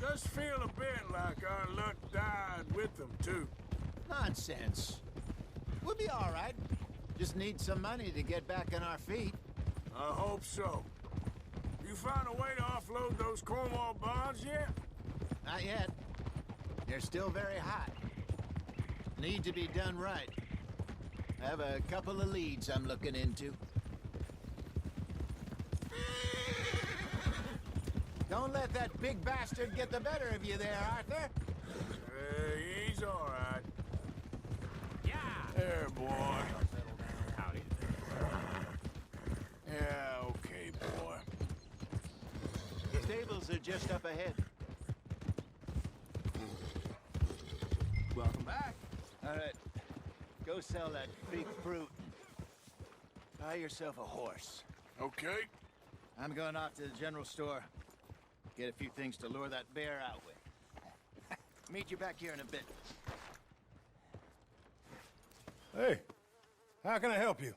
Does feel a bit like our luck died with them, too. Nonsense. We'll be all right. Just need some money to get back on our feet. I hope so. You found a way to offload those Cornwall bonds yet? Not yet. They're still very hot. Need to be done right. I have a couple of leads I'm looking into. Don't let that big bastard get the better of you there, Arthur. He's all right. Yeah. There, boy. Howdy. Yeah, okay, boy. The stables are just up ahead. Welcome back. All right. Go sell that big fruit. Buy yourself a horse. Okay. I'm going off to the general store. Get a few things to lure that bear out with. Meet you back here in a bit. Hey, how can I help you?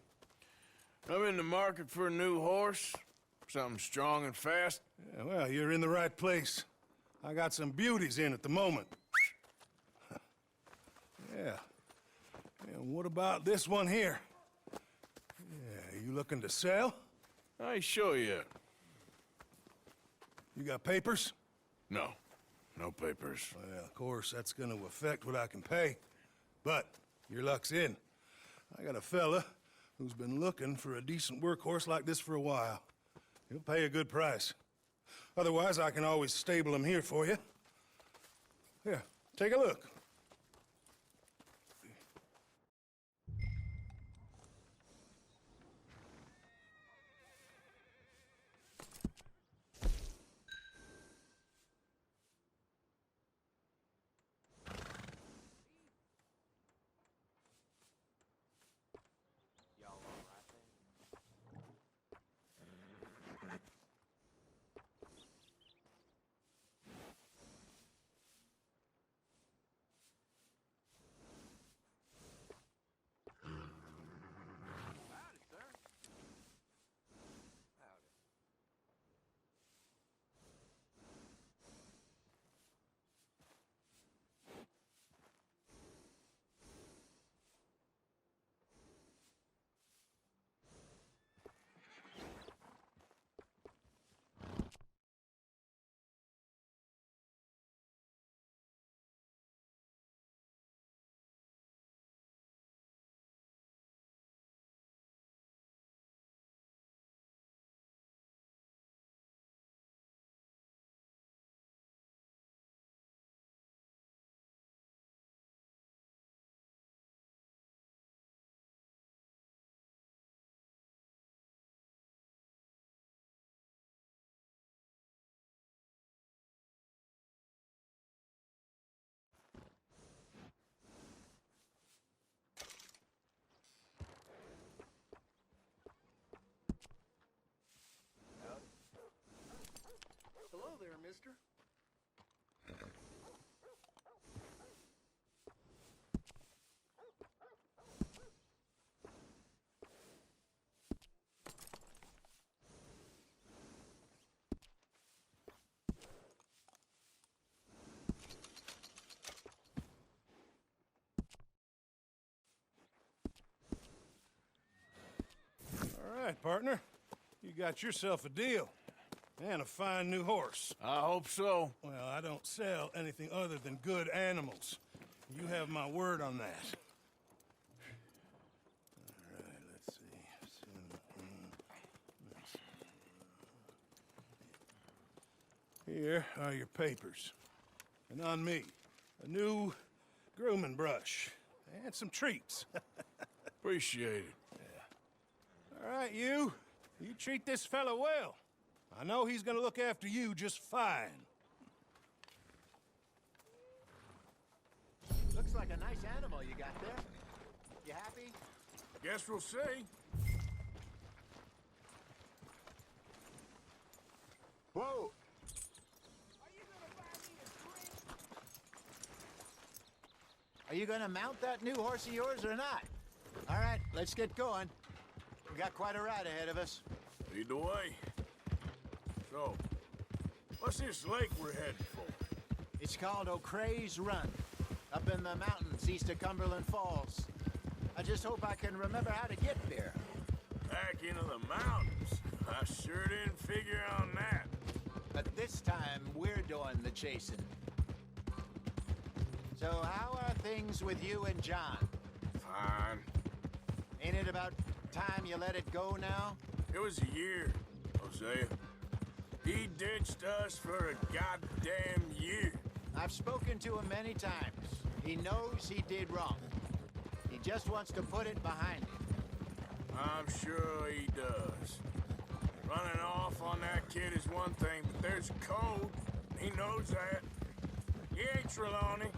I'm in the market for a new horse. Something strong and fast. Yeah, well, you're in the right place. I got some beauties in at the moment. Yeah. And what about this one here? Yeah, you looking to sell? I show you. You got papers? No. No papers. Well, of course, that's gonna affect what I can pay. But your luck's in. I got a fella who's been looking for a decent workhorse like this for a while. He'll pay a good price. Otherwise, I can always stable him here for you. Here, take a look. Y'all all right then? Howdy, sir. Howdy. Hello there, mister. All right, partner. You got yourself a deal. And a fine new horse. I hope so. Well, I don't sell anything other than good animals. You have my word on that. All right, let's see. Here are your papers. And on me, a new grooming brush. And some treats. Appreciate it. All right, you. You treat this fella well. I know he's gonna look after you just fine. Looks like a nice animal you got there. You happy? Guess we'll see. Whoa! Are you gonna mount that new horse of yours or not? All right, let's get going. We got quite a ride ahead of us. Lead the way. So, what's this lake we're heading for? It's called O'Creagh's Run, up in the mountains east of Cumberland Falls. I just hope I can remember how to get there. Back into the mountains? I sure didn't figure on that. But this time, we're doing the chasing. So how are things with you and John? Fine. Ain't it about time you let it go now? It was a year, Hosea. He ditched us for a goddamn year. I've spoken to him many times. He knows he did wrong. He just wants to put it behind him. I'm sure he does. Running off on that kid is one thing, but there's code. He knows that. He ain't Trelawney.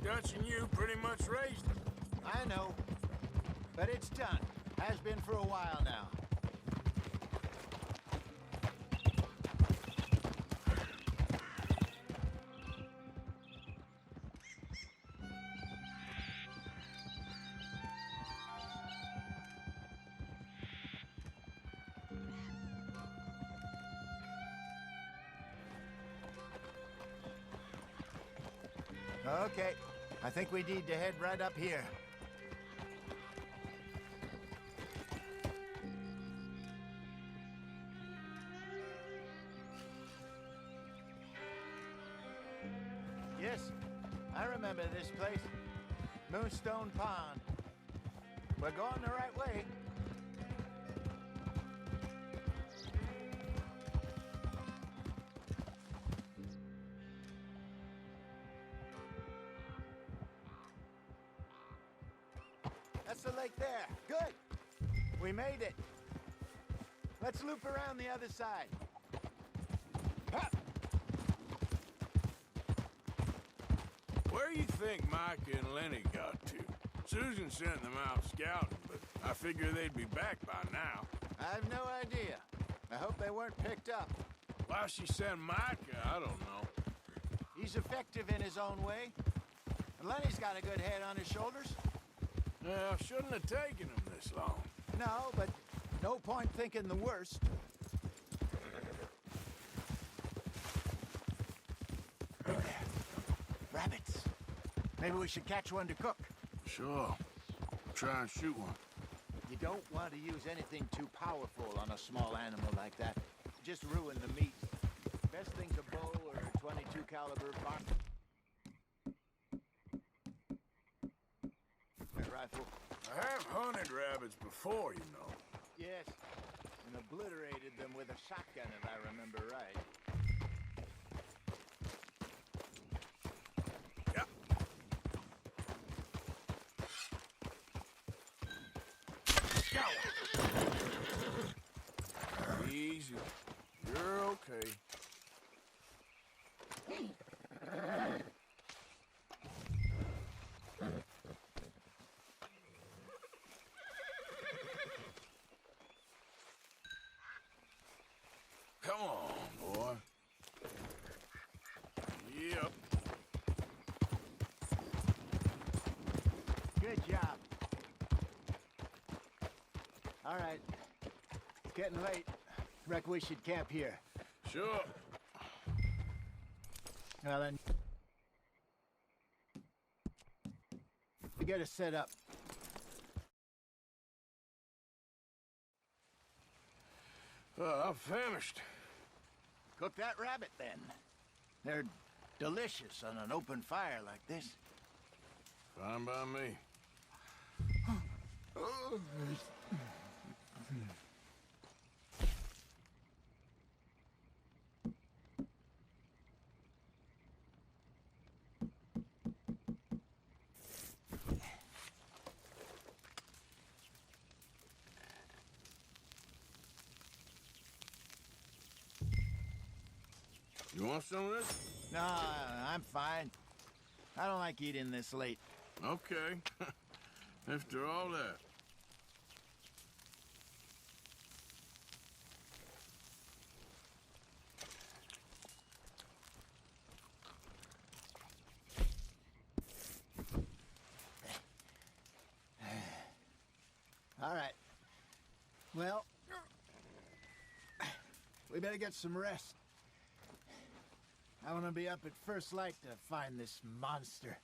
Dutch and you pretty much raised him. I know. But it's done. Has been for a while now. Okay, I think we need to head right up here. Yes, I remember this place. Moonstone Pond. We're going the right way. That's the lake there. Good. We made it. Let's loop around the other side. Hop. Where you think Micah and Lenny got to? Susan sent them out scouting, but I figure they'd be back by now. I've no idea. I hope they weren't picked up. Why she sent Micah, I don't know. He's effective in his own way. And Lenny's got a good head on his shoulders. Well, shouldn't have taken him this long. No, but no point thinking the worst. Rabbits. Maybe we should catch one to cook. Sure. Try and shoot one. You don't want to use anything too powerful on a small animal like that. Just ruin the meat. Best thing's a bow or a .22 caliber bark. Rifle. I have hunted rabbits before, you know. Yes, and obliterated them with a shotgun, if I remember right. Yeah. Easy. You're okay. Come on, boy. Yep. Good job. All right. It's getting late. Reckon we should camp here. Sure. Well then. We gotta set up. I'm famished. Cook that rabbit then. They're delicious on an open fire like this. Fine by me. You want some of this? No, I'm fine. I don't like eating this late. Okay. After all that. All right. Well, we better get some rest. I want to be up at first light to find this monster.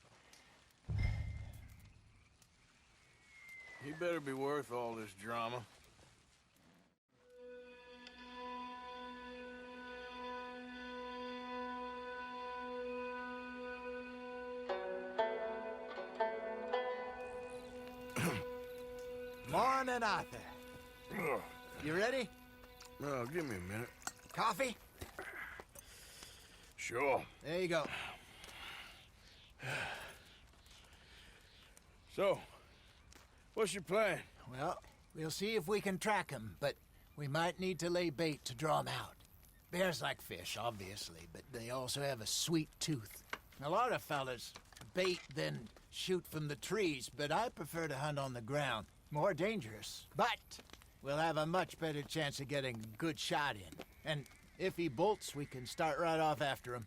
He better be worth all this drama. Morning, Arthur. Ugh. You ready? Oh, give me a minute. Coffee? Sure. There you go. So, what's your plan? Well, we'll see if we can track him, but we might need to lay bait to draw him out. Bears like fish, obviously, but they also have a sweet tooth. A lot of fellas bait, then shoot from the trees, but I prefer to hunt on the ground. More dangerous, but we'll have a much better chance of getting a good shot in. And if he bolts, we can start right off after him.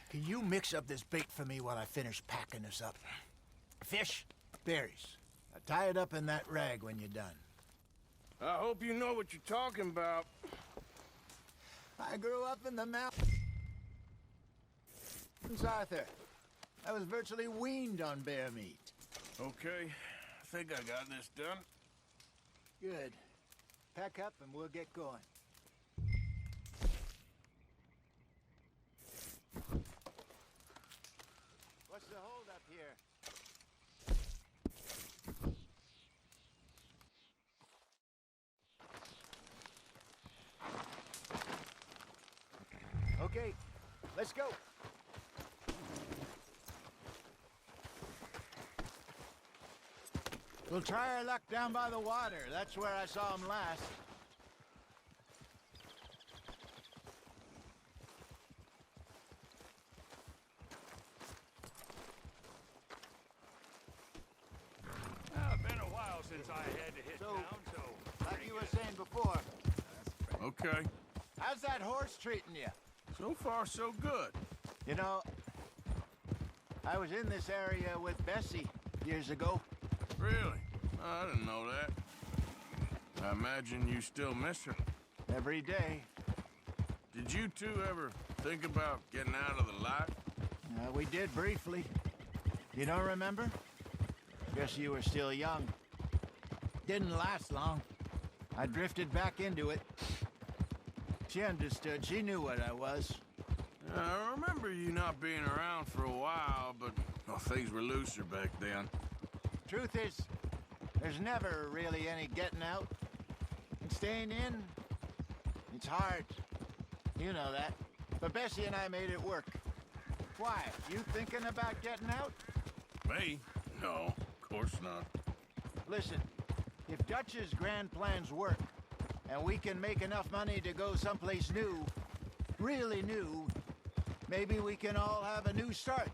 Can you mix up this bait for me while I finish packing this up? Fish, berries. Tie it up in that rag when you're done. I hope you know what you're talking about. I grew up in the mountains, Arthur. I was virtually weaned on bear meat. Okay, I think I got this done. Good. Pack up and we'll get going. What's the hold up here? Okay, let's go. We'll try our luck down by the water. That's where I saw him last. It's been a while since I had to hit So, town, so... like you were saying before, Okay. how's that horse treating you? So far, so good. You know, I was in this area with Bessie years ago. Really? I didn't know that. I imagine you still miss her. Every day. Did you two ever think about getting out of the light? We did briefly. You don't remember? Guess you were still young. Didn't last long. I drifted back into it. She understood. She knew what I was. I remember you not being around for a while, but well, things were looser back then. Truth is, there's never really any getting out. And staying in, it's hard. You know that. But Bessie and I made it work. Why? You thinking about getting out? Me? No, of course not. Listen, if Dutch's grand plans work, and we can make enough money to go someplace new, really new, maybe we can all have a new start.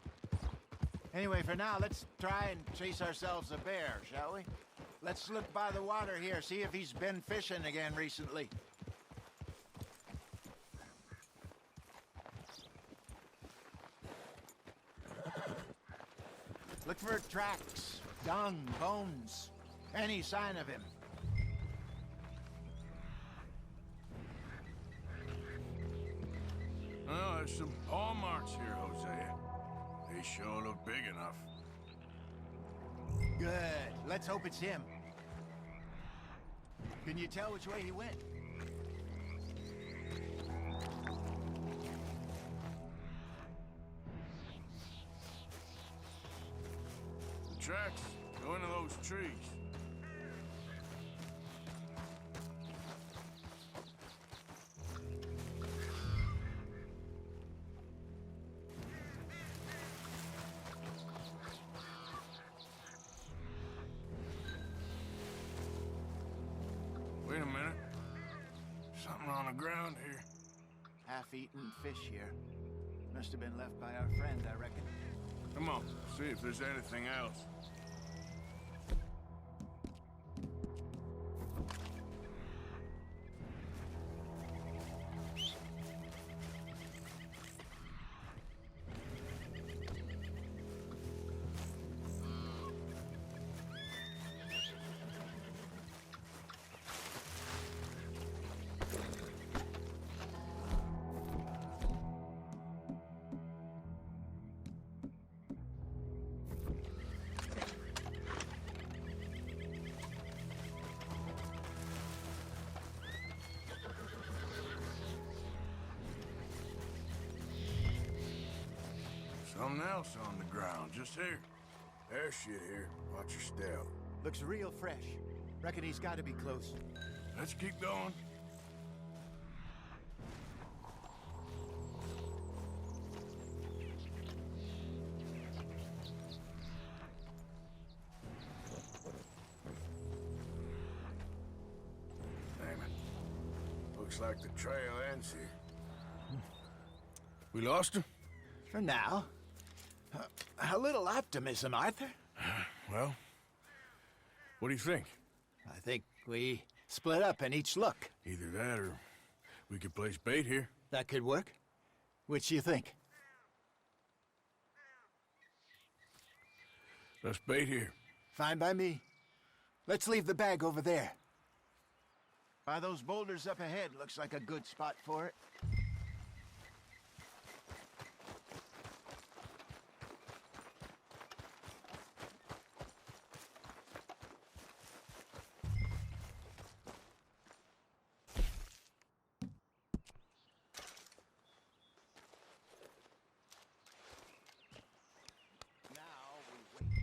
Anyway, for now, let's try and chase ourselves a bear, shall we? Let's look by the water here, see if he's been fishing again recently. Look for tracks, dung, bones, any sign of him. Well, there's some paw marks here, Hosea. They sure look big enough. Good. Let's hope it's him. Can you tell which way he went? The tracks go into those trees. Wait a minute. Something on the ground here. Half-eaten fish here. Must have been left by our friend, I reckon. Come on, see if there's anything else. Something else on the ground, just here. There's shit here. Watch your step. Looks real fresh. Reckon he's got to be close. Let's keep going. Damn it. Looks like the trail ends here. We lost him? For now. A little optimism, Arthur. Well, what do you think? I think we split up and each look. Either that or we could place bait here. That could work. Which do you think? Let's bait here. Fine by me. Let's leave the bag over there. By those boulders up ahead, looks like a good spot for it. Now we wait.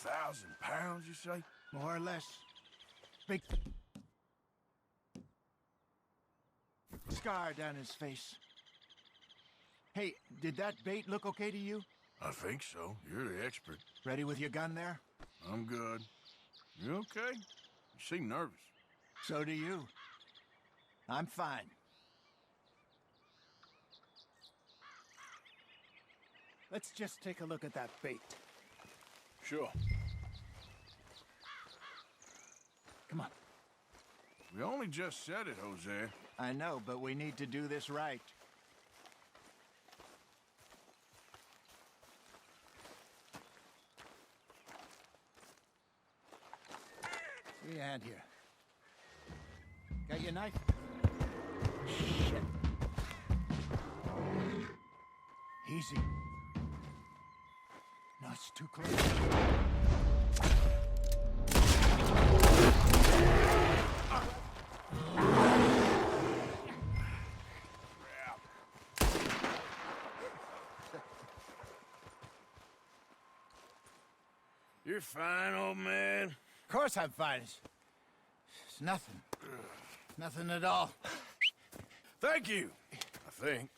£1,000, you say? More or less. Big scar down his face. Hey, did that bait look okay to you? I think so. You're the expert. Ready with your gun there? I'm good. You okay? You seem nervous. So do you. I'm fine. Let's just take a look at that bait. Sure. Come on. We only just said it, Jose. I know, but we need to do this right. Give me a hand here. Got your knife? Shit. Easy. No, it's too close. You're fine, old man. Of course I'm fine. It's nothing. Nothing at all. Thank you, I think.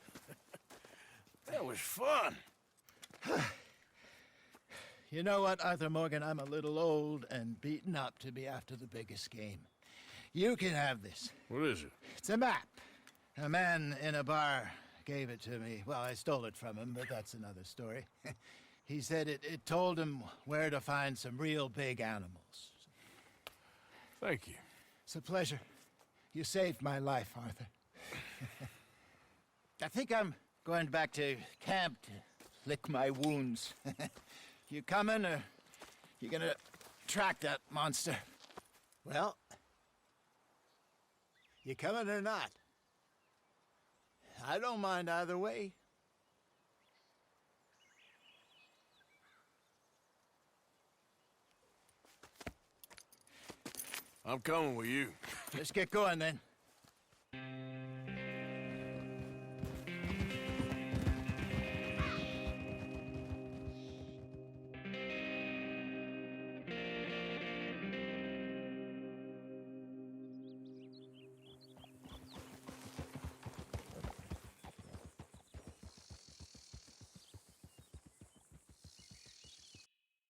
That was fun. You know what, Arthur Morgan? I'm a little old and beaten up to be after the biggest game. You can have this. What is it? It's a map. A man in a bar gave it to me. Well, I stole it from him, but that's another story. He said it told him where to find some real big animals. Thank you. It's a pleasure. You saved my life, Arthur. I think I'm going back to camp to lick my wounds. You coming, or you gonna track that monster? Well, you coming or not? I don't mind either way. I'm coming with you. Let's get going then.